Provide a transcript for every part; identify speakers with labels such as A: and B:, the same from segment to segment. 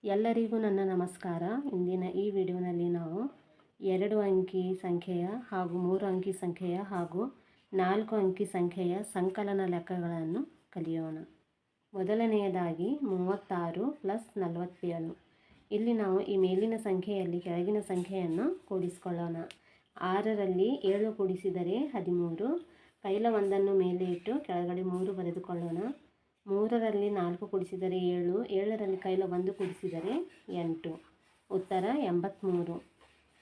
A: ಎಲ್ಲರಿಗೂ ನನ್ನ ನಮಸ್ಕಾರ. ಇಂದಿನ ಈ ವಿಡಿಯೋನಲ್ಲಿ ನಾವು 2 ಅಂಕಿ ಸಂಖ್ಯೆಯ ಹಾಗೂ 3 ಅಂಕಿ ಸಂಖ್ಯೆಯ ಹಾಗೂ 4 ಅಂಕಿ ಸಂಖ್ಯೆಯ ಸಂಕಲನ ಲೆಕ್ಕಗಳನ್ನು ಕಲಿಯೋಣ. ಮೊದಲನೆಯದಾಗಿ 36 + 47. ಇಲ್ಲಿ ನಾವು ಈ ಮೇಲಿನ ಸಂಖ್ಯೆಯಲ್ಲಿ ಕೆಳಗಿನ ಸಂಖ್ಯೆಯನ್ನು ಕೂಡಿಸಿಕೊಳ್ಳೋಣ. 6ರಲ್ಲಿ 7 ಕೂಡಿಸಿದರೆ 13. ಕೈಲ ಒಂದನ್ನು ಮೇಲೆ ಇಟ್ಟು ಕೆಳಗಡೆ 3 ಬರೆದುಕೊಳ್ಳೋಣ. 3ರಲ್ಲಿ 4 ಕೂಡಿಸಿದರೆ 7, 7ರಲ್ಲಿ ಕೈಲ 1 ಕೂಡಿಸಿದರೆ 8. ಉತ್ತರ 83.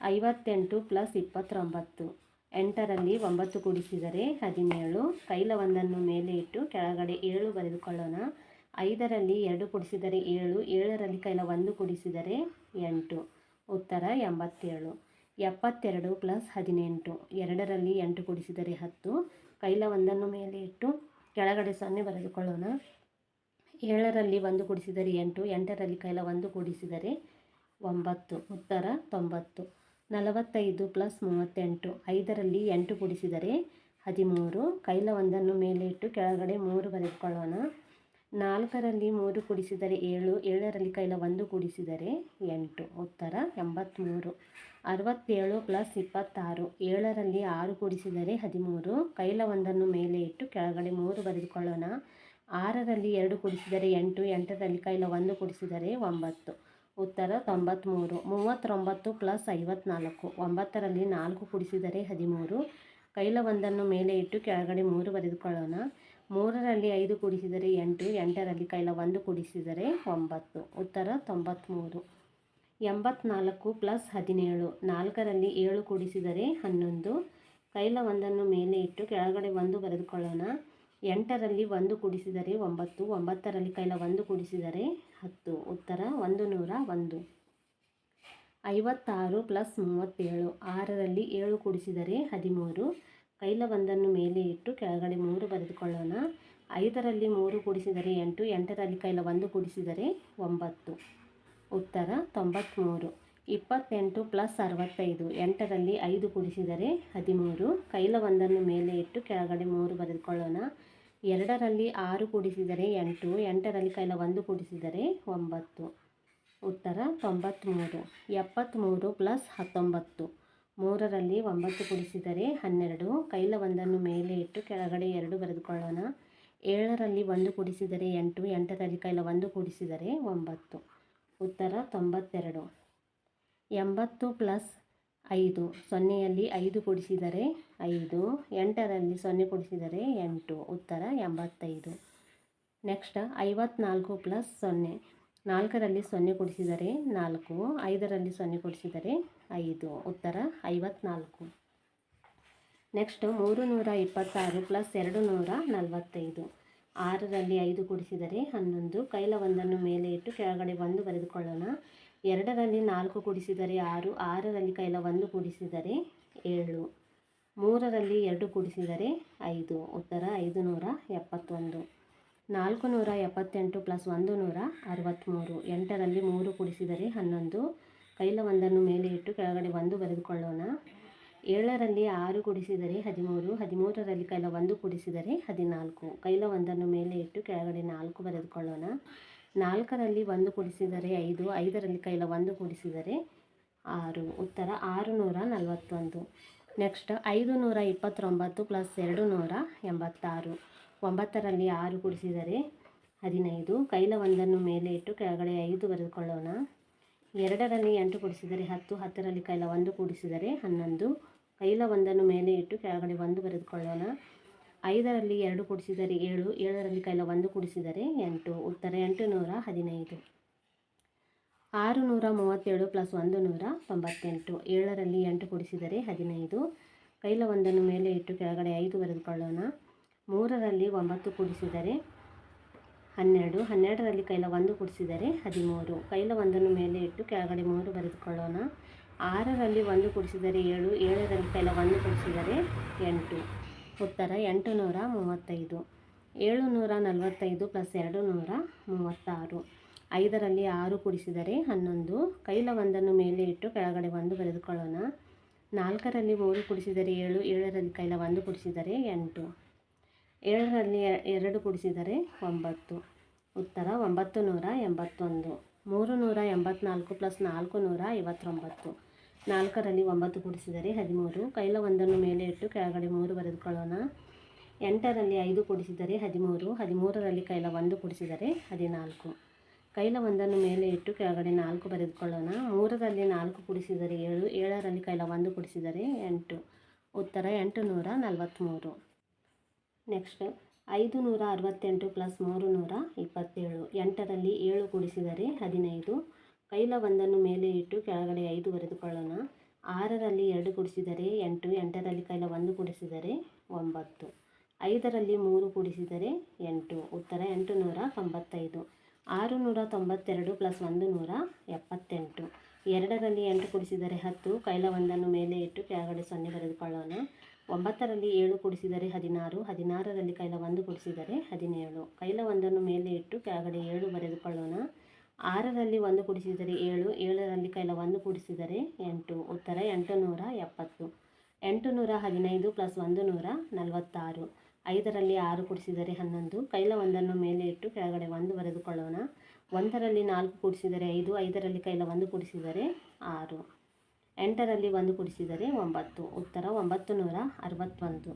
A: 58 + 29. 8ರಲ್ಲಿ 9 ಕೂಡಿಸಿದರೆ 17, ಕೈಲ ಒಂದನ್ನು ಮೇಲೆ ಇಟ್ಟು ಕೆಳಗಡೆ 7 ಬರೆದುಕೊಳ್ಳೋಣ. 5ರಲ್ಲಿ 2 ಕೂಡಿಸಿದರೆ 7, 7ರಲ್ಲಿ ಕೈಲ 1 ಕೂಡಿಸಿದರೆ 8. ಉತ್ತರ 87. 72 + 18. 2ರಲ್ಲಿ 8 ಕೂಡಿಸಿದರೆ 10, ಕೈಲ ಒಂದನ್ನು ಮೇಲೆ ಇಟ್ಟು ಕೆಳಗಡೆ 0 ಬರೆದುಕೊಳ್ಳೋಣ. 7ರಲ್ಲಿ 1 ಕೂಡಿಸಿದರೆ 8, 8ರಲ್ಲಿ ಕೈಲ 1 ಕೂಡಿಸಿದರೆ 9. ಉತ್ತರ 90. 45 + 38. 5ರಲ್ಲಿ 8 ಕೂಡಿಸಿದರೆ 13, ಕೈಲ ಒಂದನ್ನು ಮೇಲೆ ಇಟ್ಟು ಕೆಳಗಡೆ 3 ಬರೆದುಕೊಳ್ಳೋಣ. 4ರಲ್ಲಿ 3 ಕೂಡಿಸಿದರೆ 7, 7ರಲ್ಲಿ ಕೈಲ 1 ಕೂಡಿಸಿದರೆ 8. ಉತ್ತರ 83. 67 + 26. 7ರಲ್ಲಿ 6 ಕೂಡಿಸಿದರೆ 13, ಕೈಲ ಒಂದನ್ನು ಮೇಲೆ ಇಟ್ಟು ಕೆಳಗಡೆ 3 ಬರೆದುಕೊಳ್ಳೋಣ. 6ರಲ್ಲಿ 2 ಕೂಡಿಸಿದರೆ 8, 8ರಲ್ಲಿ ಕೈಲ 1 ಕೂಡಿಸಿದರೆ 9. ಉತ್ತರ 93. 39 + 54. 9ರಲ್ಲಿ 4 ಕೂಡಿಸಿದರೆ 13, ಕೈಲ ಒಂದನ್ನು ಮೇಲೆ ಇಟ್ಟು ಕೆಳಗಡೆ 3 ಬರೆದುಕೊಳ್ಳೋಣ. 3ರಲ್ಲಿ 5 ಕೂಡಿಸಿದರೆ 8, 8ರಲ್ಲಿ ಕೈಲ 1 ಕೂಡಿಸಿದರೆ 9. ಉತ್ತರ 93. 84 + 17. 4ರಲ್ಲಿ 7 ಕೂಡಿಸಿದರೆ 11, ಕೈಲ ಒಂದನ್ನು ಮೇಲೆ ಇಟ್ಟು ಕೆಳಗಡೆ 1 ಬರೆದುಕೊಳ್ಳೋಣ. 8ರಲ್ಲಿ 1 ಕೂಡಿಸಿದರೆ 9, 9ರಲ್ಲಿ ಕೈಲ 1 ಕೂಡಿಸಿದರೆ 10. ಉತ್ತರ 101. 56 + 37. 6ರಲ್ಲಿ 7 ಕೂಡಿಸಿದರೆ 13, ಕೈಲ ಒಂದನ್ನು ಮೇಲೆ ಇಟ್ಟು ಕೆಳಗಡೆ 3 ಬರೆದುಕೊಳ್ಳೋಣ. 5ರಲ್ಲಿ 3 ಕೂಡಿಸಿದರೆ 8, 8ರಲ್ಲಿ ಕೈಲ 1 ಕೂಡಿಸಿದರೆ 9. ಉತ್ತರ 93. 28 + 65. 8ರಲ್ಲಿ 5 ಕೂಡಿಸಿದರೆ 13, ಕೈಲ ಒಂದನ್ನು ಮೇಲೆ ಇಟ್ಟು ಕೆಳಗಡೆ 3 ಬರೆದುಕೊಳ್ಳೋಣ. 2ರಲ್ಲಿ 6 ಕೂಡಿಸಿದರೆ 8, 8ರಲ್ಲಿ ಕೈಲ 1 ಕೂಡಿಸಿದರೆ 9. ಉತ್ತರ 93. 73 + 19. 3ರಲ್ಲಿ 9 ಕೂಡಿಸಿದರೆ 12, ಕೈಲ ಒಂದನ್ನು ಮೇಲೆ ಇಟ್ಟು ಕೆಳಗಡೆ 2 ಬರೆದುಕೊಳ್ಳೋಣ. 7ರಲ್ಲಿ 1 ಕೂಡಿಸಿದರೆ 8, 8ರಲ್ಲಿ ಕೈಲ 1 ಕೂಡಿಸಿದರೆ 9. ಉತ್ತರ 92. 80 + 5. 0ಯಲ್ಲಿ 5 ಕೂಡಿಸಿದರೆ 5, 8ರಲ್ಲಿ 0 ಕೂಡಿಸಿದರೆ 8. ಉತ್ತರ 85. ನೆಕ್ಸ್ಟ್ 54 + 0. 4ರಲ್ಲಿ 0 ಕೂಡಿಸಿದರೆ 4, 5ರಲ್ಲಿ 0 ಕೂಡಿಸಿದರೆ 5. ಉತ್ತರ 54. ನೆಕ್ಸ್ಟ್ 326 + 245. 6ರಲ್ಲಿ 5 ಕೂಡಿಸಿದರೆ 11, ಕೈಲ ಒಂದನ್ನು ಮೇಲೆ ಇಟ್ಟು ಕೆಳಗಡೆ 1 ಬರೆದುಕೊಳ್ಳೋಣ. 2ರಲ್ಲಿ 4 ಕೂಡಿಸಿದರೆ 6, 6ರಲ್ಲಿ ಕೈಲ 1 ಕೂಡಿಸಿದರೆ 7. 3ರಲ್ಲಿ 2 ಕೂಡಿಸಿದರೆ 5. ಉತ್ತರ 571. 478 + 163. 8ರಲ್ಲಿ 3 ಕೂಡಿಸಿದರೆ 11, ಕೈಲ ಒಂದನ್ನು ಮೇಲೆ ಇಟ್ಟು ಕೆಳಗಡೆ 1 ಬರೆದುಕೊಳ್ಳೋಣ. 7ರಲ್ಲಿ 6 ಕೂಡಿಸಿದರೆ 13, 13ರಲ್ಲಿ ಕೈಲ 1 ಕೂಡಿಸಿದರೆ 14, ಕೈಲ ಒಂದನ್ನು ಮೇಲೆ ಇಟ್ಟು ಕೆಳಗಡೆ 4 ಬರೆದುಕೊಳ್ಳೋಣ. 4ರಲ್ಲಿ 1 ಕೂಡಿಸಿದರೆ 5, 5ರಲ್ಲಿ ಕೈಲ 1 ಕೂಡಿಸಿದರೆ 6. ಉತ್ತರ 641. ನೆಕ್ಸ್ಟ್ 529 + 286. 9ರಲ್ಲಿ 6 ಕೂಡಿಸಿದರೆ 15, ಕೈಲ ಒಂದನ್ನು ಮೇಲೆ ಇಟ್ಟು ಕೆಳಗಡೆ 5 ಬರೆದುಕೊಳ್ಳೋಣ. 2ರಲ್ಲಿ 8 ಕೂಡಿಸಿದರೆ 10, 10ರಲ್ಲಿ ಕೈಲ 1 ಕೂಡಿಸಿದರೆ 11, ಕೈಲ ಒಂದನ್ನು ಮೇಲೆ ಇಟ್ಟು ಕೆಳಗಡೆ 1 ಬರೆದುಕೊಳ್ಳೋಣ. 5ರಲ್ಲಿ 2 ಕೂಡಿಸಿದರೆ 7, 7ರಲ್ಲಿ ಕೈಲ 1 ಕೂಡಿಸಿದರೆ 8. ಉತ್ತರ 815. 637 + 198. 7ರಲ್ಲಿ 8 ಕೂಡಿಸಿದರೆ 15, ಕೈಲ ಒಂದನ್ನು ಮೇಲೆ ಇಟ್ಟು ಕೆಳಗಡೆ 5 ಬರೆದುಕೊಳ್ಳೋಣ. 3ರಲ್ಲಿ 9 ಕೂಡಿಸಿದರೆ 12, 12ರಲ್ಲಿ ಕೈಲ 1 ಕೂಡಿಸಿದರೆ 13, ಕೈಲ ಒಂದನ್ನು ಮೇಲೆ ಇಟ್ಟು ಕೆಳಗಡೆ 3 ಬರೆದುಕೊಳ್ಳೋಣ. 6ರಲ್ಲಿ 1 ಕೂಡಿಸಿದರೆ 7, 7ರಲ್ಲಿ ಕೈಲ 1 ಕೂಡಿಸಿದರೆ 8. ಉತ್ತರ 835. 745 + 236. 5ರಲ್ಲಿ 6 ಕೂಡಿಸಿದರೆ 11, ಕೈಲ ಒಂದನ್ನು ಮೇಲೆ ಇಟ್ಟು ಕೆಳಗಡೆ 1 ಬರೆದುಕೊಳ್ಳೋಣ. 4ರಲ್ಲಿ 3 ಕೂಡಿಸಿದರೆ 7, 7ರಲ್ಲಿ ಕೈಲ 1 ಕೂಡಿಸಿದರೆ 8. 7ರಲ್ಲಿ 2 ಕೂಡಿಸಿದರೆ 9. ಉತ್ತರ 981. 384 ಪ್ಲಸ್ 459. 4ರಲ್ಲಿ 9 ಕೂಡಿಸಿದರೆ 13. ಕೈಲ ಒಂದನ್ನು ಮೇಲೆ ಇಟ್ಟು ಕೆಳಗಡೆ 3 ಬರೆದುಕೊಳ್ಳೋಣ. 8ರಲ್ಲಿ 5 ಕೂಡಿಸಿದರೆ 13. 13ರಲ್ಲಿ ಕೈಲ 1 ಕೂಡಿಸಿದರೆ 14. ಕೈಲ ಒಂದನ್ನು ಮೇಲೆ ಇಟ್ಟು ಕೆಳಗಡೆ 4 ಬರೆದುಕೊಳ್ಳೋಣ. 3ರಲ್ಲಿ 4 ಕೂಡಿಸಿದರೆ 7. 7ರಲ್ಲಿ ಕೈಲ 1 ಕೂಡಿಸಿದರೆ 8. ಉತ್ತರ 843. Next 568 plus 327. 8ರಲ್ಲಿ 7 ಕೂಡಿಸಿದರೆ 15. ಕೈಲ ಒಂದನ್ನು ಮೇಲೆ ಇಟ್ಟು ಕೆಳಗಡೆ 5 ಬರೆದುಕೊಳ್ಳೋಣ. 6ರಲ್ಲಿ 2 ಕೂಡಿಸಿದರೆ 8. 8ರಲ್ಲಿ ಕೈಲ 1 ಕೂಡಿಸಿದರೆ 9. 5ರಲ್ಲಿ 3 ಕೂಡಿಸಿದರೆ 8. ಉತ್ತರ 895. 692 ಪ್ಲಸ್ 178. 2ರಲ್ಲಿ 8 ಕೂಡಿಸಿದರೆ 10. ಕೈಲ ಒಂದನ್ನು ಮೇಲೆ ಇಟ್ಟು ಕೆಳಗಡೆ 0 ಬರೆದುಕೊಳ್ಳೋಣ. 9ರಲ್ಲಿ 7 ಕೂಡಿಸಿದರೆ 16. 16ರಲ್ಲಿ ಕೈಲ 1 ಕೂಡಿಸಿದರೆ 17. ಕೈಲ ಒಂದನ್ನು ಮೇಲೆ ಇಟ್ಟು ಕೆಳಗಡೆ 7 ಬರೆದುಕೊಳ್ಳೋಣ. 6ರಲ್ಲಿ 1 ಕೂಡಿಸಿದರೆ 7. 7ರಲ್ಲಿ ಕೈಲ 1 ಕೂಡಿಸಿದರೆ 8. ಉತ್ತರ 870. 815 ಪ್ಲಸ್ 146. 5ರಲ್ಲಿ 6 ಕೂಡಿಸಿದರೆ 11. ಕೈಲ ಒಂದನ್ನು ಮೇಲೆ ಇಟ್ಟು ಕೆಳಗಡೆ 1 ಬರೆದುಕೊಳ್ಳೋಣ. 1ರಲ್ಲಿ 4 ಕೂಡಿಸಿದರೆ 5. 5ರಲ್ಲಿ ಕೈಲ 1 ಕೂಡಿಸಿದರೆ 6. 8ರಲ್ಲಿ 1 ಕೂಡಿಸಿದರೆ 9. ಉತ್ತರ 961.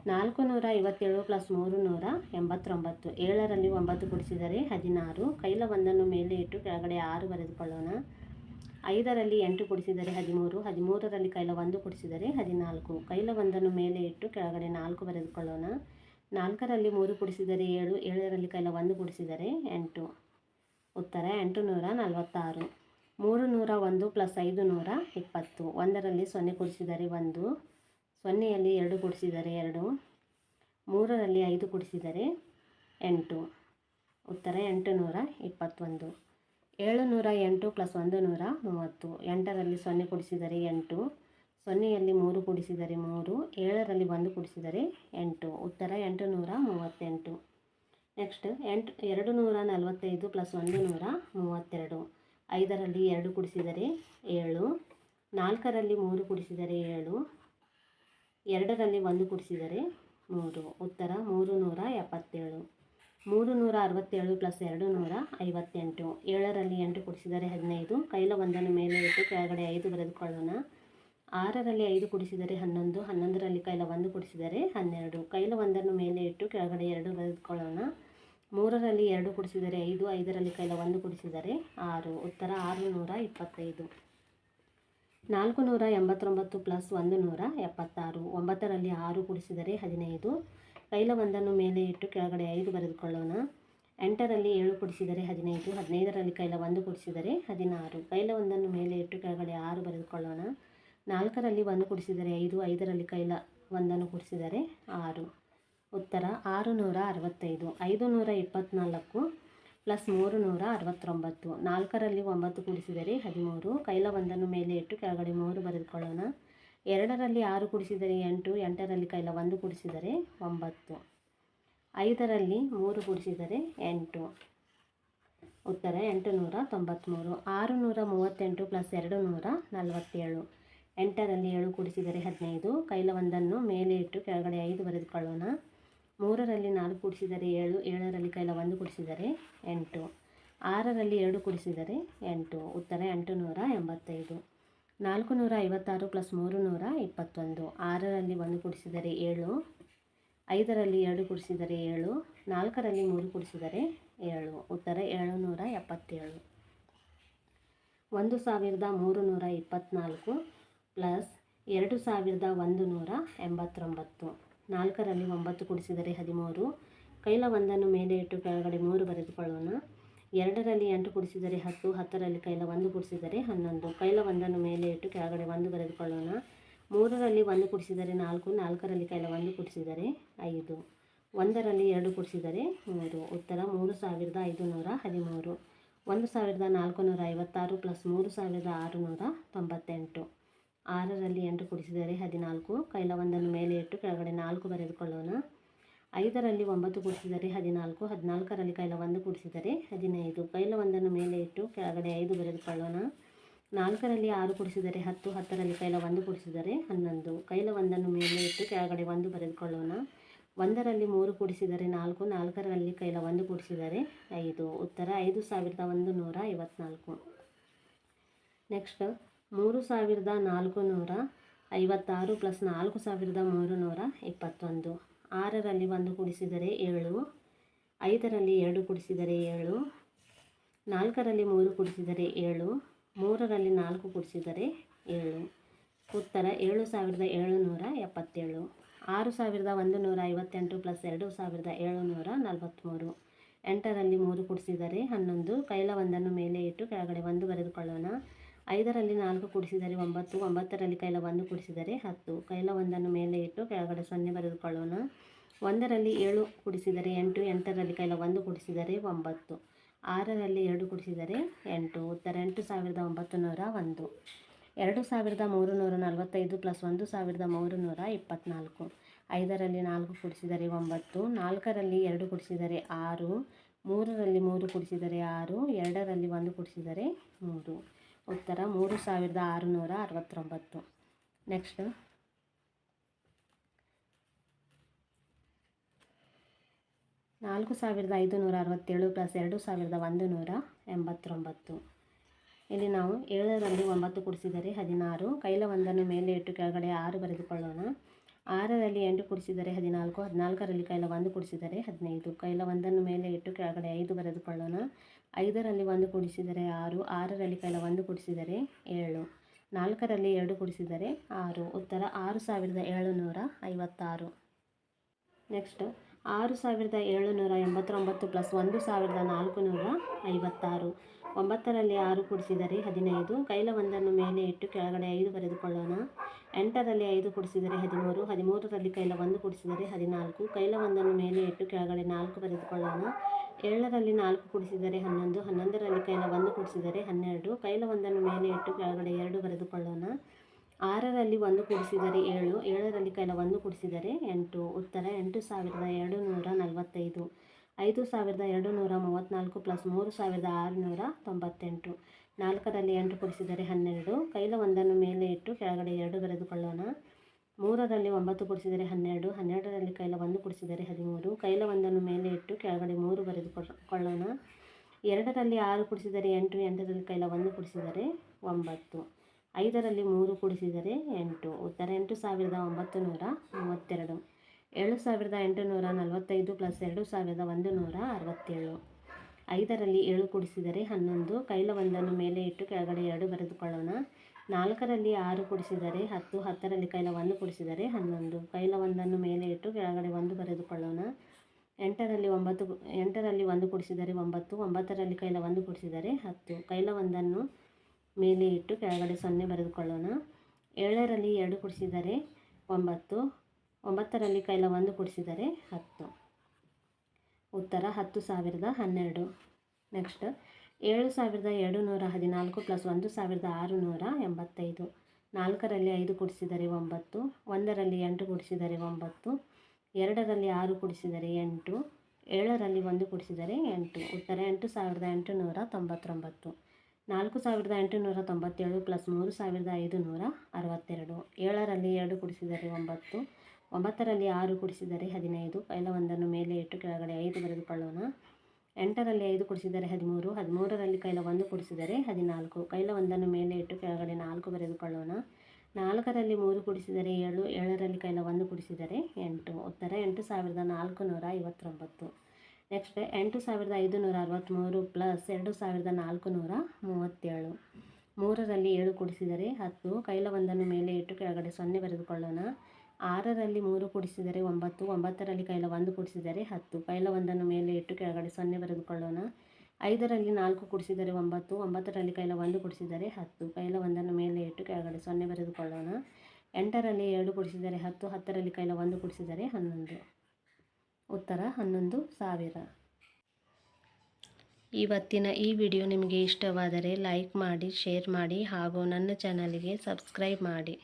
A: 457 ಪ್ಲಸ್ 389. 7ರಲ್ಲಿ 9 ಕೂಡಿಸಿದರೆ 16. ಕೈಲ ಒಂದನ್ನು ಮೇಲೆ ಇಟ್ಟು ಕೆಳಗಡೆ 6 ಬರೆದುಕೊಳ್ಳೋಣ. 5ರಲ್ಲಿ 8 ಕೂಡಿಸಿದರೆ 13. 13ರಲ್ಲಿ ಕೈಲ 1 ಕೂಡಿಸಿದರೆ 14. ಕೈಲ ಒಂದನ್ನು ಮೇಲೆ ಇಟ್ಟು ಕೆಳಗಡೆ 4 ಬರೆದುಕೊಳ್ಳೋಣ. 4ರಲ್ಲಿ 3 ಕೂಡಿಸಿದರೆ 7. 7ರಲ್ಲಿ ಕೈಲ 1 ಕೂಡಿಸಿದರೆ 8. ಉತ್ತರ 846. 301 ಪ್ಲಸ್ 520. 1ರಲ್ಲಿ 0 ಕೂಡಿಸಿದರೆ 1. 0ಯಲ್ಲಿ 2 ಕೂಡಿಸಿದರೆ 2. 3ರಲ್ಲಿ 5 ಕೂಡಿಸಿದರೆ 8. ಉತ್ತರ 821. 708 ಪ್ಲಸ್ 130. 8ರಲ್ಲಿ 0 ಕೂಡಿಸಿದರೆ 8. 0ಯಲ್ಲಿ 3 ಕೂಡಿಸಿದರೆ 3. 7ರಲ್ಲಿ 1 ಕೂಡಿಸಿದರೆ 8. ಉತ್ತರ 838. Next 245 plus 132. 5ರಲ್ಲಿ 2 ಕೂಡಿಸಿದರೆ 7. 4ರಲ್ಲಿ 3 ಕೂಡಿಸಿದರೆ 7. 2ರಲ್ಲಿ 1 ಕೂಡಿಸಿದರೆ 3. ಉತ್ತರ 377. 367 ಪ್ಲಸ್ 258. 7ರಲ್ಲಿ 8 ಕೂಡಿಸಿದರೆ 15. ಕೈಲ ಒಂದನ್ನು ಮೇಲೆ ಇಟ್ಟು ಕೆಳಗಡೆ 5 ಬರೆದುಕೊಳ್ಳೋಣ. 6ರಲ್ಲಿ 5 ಕೂಡಿಸಿದರೆ 11. 11ರಲ್ಲಿ ಕೈಲ 1 ಕೂಡಿಸಿದರೆ 12. ಕೈಲ ಒಂದನ್ನು ಮೇಲೆ ಇಟ್ಟು ಕೆಳಗಡೆ 2 ಬರೆದುಕೊಳ್ಳೋಣ. 3ರಲ್ಲಿ 2 ಕೂಡಿಸಿದರೆ 5. 5ರಲ್ಲಿ ಕೈಲ 1 ಕೂಡಿಸಿದರೆ 6. ಉತ್ತರ 625. 489 ಪ್ಲಸ್ 176. 9ರಲ್ಲಿ 6 ಕೂಡಿಸಿದರೆ 15. ಕೈಲ ಒಂದನ್ನು ಮೇಲೆ ಇಟ್ಟು ಕೆಳಗಡೆ 5 ಬರೆದುಕೊಳ್ಳೋಣ. 8ರಲ್ಲಿ 7 ಕೂಡಿಸಿದರೆ 15. 15ರಲ್ಲಿ ಕೈಲ 1 ಕೂಡಿಸಿದರೆ 16. ಕೈಲ ಒಂದನ್ನು ಮೇಲೆ ಇಟ್ಟು ಕೆಳಗಡೆ 6 ಬರೆದುಕೊಳ್ಳೋಣ. 4ರಲ್ಲಿ 1 ಕೂಡಿಸಿದರೆ 5. 5ರಲ್ಲಿ ಕೈಲ 1 ಕೂಡಿಸಿದರೆ 6. ಉತ್ತರ 665. 524 ಪ್ಲಸ್ 369. 4ರಲ್ಲಿ 9 ಕೂಡಿಸಿದರೆ 13. ಕೈಲ ಒಂದನ್ನು ಮೇಲೆ ಇಟ್ಟು ಕೆಳಗಡೆ 3 ಬರೆದುಕೊಳ್ಳೋಣ. 2ರಲ್ಲಿ 6 ಕೂಡಿಸಿದರೆ 8. 8ರಲ್ಲಿ ಕೈಲ 1 ಕೂಡಿಸಿದರೆ 9. 5ರಲ್ಲಿ 3 ಕೂಡಿಸಿದರೆ 8. ಉತ್ತರ 893. 638 ಪ್ಲಸ್ 247. 8ರಲ್ಲಿ 7 ಕೂಡಿಸಿದರೆ 15. ಕೈಲ ಒಂದನ್ನು ಮೇಲೆ ಇಟ್ಟು ಕೆಳಗಡೆ 5 ಬರೆದುಕೊಳ್ಳೋಣ. 3ರಲ್ಲಿ 4 ಕೂಡಿಸಿದರೆ 7. 7ರಲ್ಲಿ ಕೈಲ 1 ಕೂಡಿಸಿದರೆ 8. 6ರಲ್ಲಿ 2 ಕೂಡಿಸಿದರೆ 8. ಉತ್ತರ 885. 456 ಪ್ಲಸ್ 321. 6ರಲ್ಲಿ 1 ಕೂಡಿಸಿದರೆ 7. 5ರಲ್ಲಿ 2 ಕೂಡಿಸಿದರೆ 7. 4ರಲ್ಲಿ 3 ಕೂಡಿಸಿದರೆ 7. ಉತ್ತರ 777. 1324 ಪ್ಲಸ್ 2189. 4ರಲ್ಲಿ 9 ಕೂಡಿಸಿದರೆ 13. ಕೈಲ ಒಂದನ್ನು ಮೇಲೆ ಇಟ್ಟು ಕೆಳಗಡೆ 3 ಬರೆದುಕೊಳ್ಳೋಣ. 2ರಲ್ಲಿ 8 ಕೂಡಿಸಿದರೆ 10. 10ರಲ್ಲಿ ಕೈಲ 1 ಕೂಡಿಸಿದರೆ 11. ಕೈಲ ಒಂದನ್ನು ಮೇಲೆ ಇಟ್ಟು ಕೆಳಗಡೆ 1 ಬರೆದುಕೊಳ್ಳೋಣ. 3ರಲ್ಲಿ 1 ಕೂಡಿಸಿದರೆ 4. 4ರಲ್ಲಿ ಕೈಲ 1 ಕೂಡಿಸಿದರೆ 5. 1ರಲ್ಲಿ 2 ಕೂಡಿಸಿದರೆ 3. ಉತ್ತರ 3513. 1456 ಪ್ಲಸ್ 3698. 6ರಲ್ಲಿ 8 ಕೂಡಿಸಿದರೆ 14. ಕೈಲ ಒಂದನ್ನು ಮೇಲೆ ಇಟ್ಟು ಕೆಳಗಡೆ 4 ಬರೆದುಕೊಳ್ಳೋಣ. 5ರಲ್ಲಿ 9 ಕೂಡಿಸಿದರೆ 14. 14ರಲ್ಲಿ ಕೈಲ 1 ಕೂಡಿಸಿದರೆ 15. ಕೈಲ ಒಂದನ್ನು ಮೇಲೆ ಇಟ್ಟು ಕೆಳಗಡೆ 5 ಬರೆದುಕೊಳ್ಳೋಣ. 4ರಲ್ಲಿ 6 ಕೂಡಿಸಿದರೆ 10. 10ರಲ್ಲಿ ಕೈಲ 1 ಕೂಡಿಸಿದರೆ 11. ಕೈಲ ಒಂದನ್ನು ಮೇಲೆ ಇಟ್ಟು ಕೆಳಗಡೆ 1 ಬರೆದುಕೊಳ್ಳೋಣ. ಒಂದರಲ್ಲಿ 3 ಕೂಡಿಸಿದರೆ 4, 4ರಲ್ಲಿ ಕೈಲ 1 ಕೂಡಿಸಿದರೆ 5. ಉತ್ತರ 5154. Next 3456 plus 4321. 6ರಲ್ಲಿ 1 ಕೂಡಿಸಿದರೆ 7, 5ರಲ್ಲಿ 2 ಕೂಡಿಸಿದರೆ 7, 4ರಲ್ಲಿ 3 ಕೂಡಿಸಿದರೆ 7, 3ರಲ್ಲಿ 4 ಕೂಡಿಸಿದರೆ 7. ಉತ್ತರ 7777. 6158 ಪ್ಲಸ್ 2743. 8ರಲ್ಲಿ 3 ಕೂಡಿಸಿದರೆ 11, ಕೈಲ 1 ಮೇಲೆ ಇಟ್ಟು ಕೆಳಗಡೆ 1 ಬರೆದುಕೊಳ್ಳೋಣ. 5ರಲ್ಲಿ 4 ಕೂಡಿಸಿದರೆ 9, 9ರಲ್ಲಿ ಕೈಲ 1 ಕೂಡಿಸಿದರೆ 10, ಕೈಲ 1 ಮೇಲೆ ಇಟ್ಟು ಕೆಳಗಡೆ 0 ಬರೆದುಕೊಳ್ಳೋಣ. 1ರಲ್ಲಿ 7 ಕೂಡಿಸಿದರೆ 8, 8ರಲ್ಲಿ ಕೈಲ 1 ಕೂಡಿಸಿದರೆ 9, 6ರಲ್ಲಿ 2 ಕೂಡಿಸಿದರೆ 8. ಉತ್ತರ 8901. 2345 ಪ್ಲಸ್ 1324. 5ರಲ್ಲಿ 4 ಕೂಡಿಸಿದರೆ 9, 4ರಲ್ಲಿ 2 ಕೂಡಿಸಿದರೆ 6, 3ರಲ್ಲಿ 3 ಕೂಡಿಸಿದರೆ 6, 2ರಲ್ಲಿ 1 ಕೂಡಿಸಿದರೆ 3. ಉತ್ತರ 3669. Next 4567 plus 2189. ಇಲ್ಲಿ ನಾವು 7ರಲ್ಲಿ 9 ಕೂಡಿಸಿದರೆ 16, ಕೈಲ 1 ಮೇಲೆ ಇಟ್ಟು ಕೆಳಗಡೆ 6 ಬರೆದುಕೊಳ್ಳೋಣ. 6ರಲ್ಲಿ 8 ಕೂಡಿಸಿದರೆ 14, 14ರಲ್ಲಿ ಕೈಲ 1 ಕೂಡಿಸಿದರೆ 15, ಕೈಲ 1 ಮೇಲೆ ಇಟ್ಟು ಕೆಳಗಡೆ 5 ಬರೆದುಕೊಳ್ಳೋಣ. 5ರಲ್ಲಿ 1 ಕೂಡಿಸಿದರೆ 6, 6ರಲ್ಲಿ ಕೈಲ 1 ಕೂಡಿಸಿದರೆ 7, 4ರಲ್ಲಿ 2 ಕೂಡಿಸಿದರೆ 6. ಉತ್ತರ 6756. Next 6789 plus 1456. 9ರಲ್ಲಿ 6 ಕೂಡಿಸಿದರೆ 15, ಕೈಲ 1 ಮೇಲೆ ಇಟ್ಟು ಕೆಳಗಡೆ 5 ಬರೆದುಕೊಳ್ಳೋಣ. 8ರಲ್ಲಿ 5 ಕೂಡಿಸಿದರೆ 13, 13ರಲ್ಲಿ ಕೈಲ 1 ಕೂಡಿಸಿದರೆ 14, ಕೈಲ 1 ಮೇಲೆ ಇಟ್ಟು ಕೆಳಗಡೆ 4 ಬರೆದುಕೊಳ್ಳೋಣ. 7ರಲ್ಲಿ 4 ಕೂಡಿಸಿದರೆ 11, 11ರಲ್ಲಿ ಕೈಲ 1 ಕೂಡಿಸಿದರೆ 12, ಕೈಲ 1 ಮೇಲೆ ಇಟ್ಟು ಕೆಳಗಡೆ 2 ಬರೆದುಕೊಳ್ಳೋಣ. 6ರಲ್ಲಿ 1 ಕೂಡಿಸಿದರೆ 7, 7ರಲ್ಲಿ ಕೈಲ 1 ಕೂಡಿಸಿದರೆ 8. ಉತ್ತರ 8245. 5234 ಪ್ಲಸ್ 3698. 4ರಲ್ಲಿ 8 ಕೂಡಿಸಿದರೆ 12, ಕೈಲ 1 ಮೇಲೆ ಇಟ್ಟು ಕೆಳಗಡೆ 2 ಬರೆದುಕೊಳ್ಳೋಣ. 3ರಲ್ಲಿ 9 ಕೂಡಿಸಿದರೆ 12, 12ರಲ್ಲಿ ಕೈಲ 1 ಕೂಡಿಸಿದರೆ 13, ಕೈಲ 1 ಮೇಲೆ ಇಟ್ಟು ಕೆಳಗಡೆ 3 ಬರೆದುಕೊಳ್ಳೋಣ. 2ರಲ್ಲಿ 6 ಕೂಡಿಸಿದರೆ 8, 8ರಲ್ಲಿ ಕೈಲ 1 ಕೂಡಿಸಿದರೆ 9, 5ರಲ್ಲಿ 3 ಕೂಡಿಸಿದರೆ 8. ಉತ್ತರ 8932. 7845 ಪ್ಲಸ್ 2167. 5ರಲ್ಲಿ 7 ಕೂಡಿಸಿದರೆ 11, ಕೈಲ 1 ಮೇಲೆ ಇಟ್ಟು ಕೆಳಗಡೆ 2 ಬರೆದುಕೊಳ್ಳೋಣ. 4ರಲ್ಲಿ 6 ಕೂಡಿಸಿದರೆ 10, 10ರಲ್ಲಿ ಕೈಲ 1 ಕೂಡಿಸಿದರೆ 11, ಕೈಲ 1 ಮೇಲೆ ಇಟ್ಟು ಕೆಳಗಡೆ 1 ಬರೆದುಕೊಳ್ಳೋಣ. 8ರಲ್ಲಿ 1 ಕೂಡಿಸಿದರೆ 9, 9ರಲ್ಲಿ ಕೈಲ 1 ಕೂಡಿಸಿದರೆ 10, ಕೈಲ 1 ಮೇಲೆ ಇಟ್ಟು ಕೆಳಗಡೆ 0 ಬರೆದುಕೊಳ್ಳೋಣ. 7ರಲ್ಲಿ 2 ಕೂಡಿಸಿದರೆ 9, 9ರಲ್ಲಿ ಕೈಲ 1 ಕೂಡಿಸಿದರೆ 10. ಉತ್ತರ 10012. Next 7214 plus 1685. 4ರಲ್ಲಿ 5 ಕೂಡಿಸಿದರೆ 9, 1ರಲ್ಲಿ 8 ಕೂಡಿಸಿದರೆ 9, 2ರಲ್ಲಿ 6 ಕೂಡಿಸಿದರೆ 8, 7ರಲ್ಲಿ 1 ಕೂಡಿಸಿದರೆ 8. ಉತ್ತರ 8899. 4897 ಪ್ಲಸ್ 3562. 7ರಲ್ಲಿ 2 ಕೂಡಿಸಿದರೆ 9, 9ರಲ್ಲಿ 6 ಕೂಡಿಸಿದರೆ 15, ಕೈಲ 1 ಮೇಲೆ ಇಟ್ಟು ಕೆಳಗಡೆ 5 ಬರೆದುಕೊಳ್ಳೋಣ. 8ರಲ್ಲಿ 5 ಕೂಡಿಸಿದರೆ 13, 13ರಲ್ಲಿ ಕೈಲ 1 ಕೂಡಿಸಿದರೆ 14, ಕೈಲ 1 ಮೇಲೆ ಇಟ್ಟು ಕೆಳಗಡೆ 4 ಬರೆದುಕೊಳ್ಳೋಣ. 4ರಲ್ಲಿ 3 ಕೂಡಿಸಿದರೆ 7, 7ರಲ್ಲಿ ಕೈಲ 1 ಕೂಡಿಸಿದರೆ 8. ಉತ್ತರ 8459. Next 8563 plus 2437. 3ರಲ್ಲಿ 7 ಕೂಡಿಸಿದರೆ 10, ಕೈಲ 1 ಮೇಲೆ ಇಟ್ಟು ಕೆಳಗಡೆ 0 ಬರೆದುಕೊಳ್ಳೋಣ. 6ರಲ್ಲಿ 3 ಕೂಡಿಸಿದರೆ 9, 9ರಲ್ಲಿ ಕೈಲ 1 ಕೂಡಿಸಿದರೆ 10, ಕೈಲ 1 ಮೇಲೆ ಇಟ್ಟು ಕೆಳಗಡೆ 0 ಬರೆದುಕೊಳ್ಳೋಣ. 5ರಲ್ಲಿ 4 ಕೂಡಿಸಿದರೆ 9, 9ರಲ್ಲಿ ಕೈಲ 1 ಕೂಡಿಸಿದರೆ 10, ಕೈಲ 1 ಮೇಲೆ ಇಟ್ಟು ಕೆಳಗಡೆ 0 ಬರೆದುಕೊಳ್ಳೋಣ. 8ರಲ್ಲಿ 2 ಕೂಡಿಸಿದರೆ 10, 10ರಲ್ಲಿ ಕೈಲ 1 ಕೂಡಿಸಿದರೆ 11. ಉತ್ತರ 11,000. ಇವತ್ತಿನ ಈ ವಿಡಿಯೋ ನಿಮಗೆ ಇಷ್ಟವಾದರೆ ಲೈಕ್ ಮಾಡಿ, ಶೇರ್ ಮಾಡಿ ಹಾಗೂ ನನ್ನ ಚಾನಲ್ಗೆ ಸಬ್ಸ್ಕ್ರೈಬ್ ಮಾಡಿ.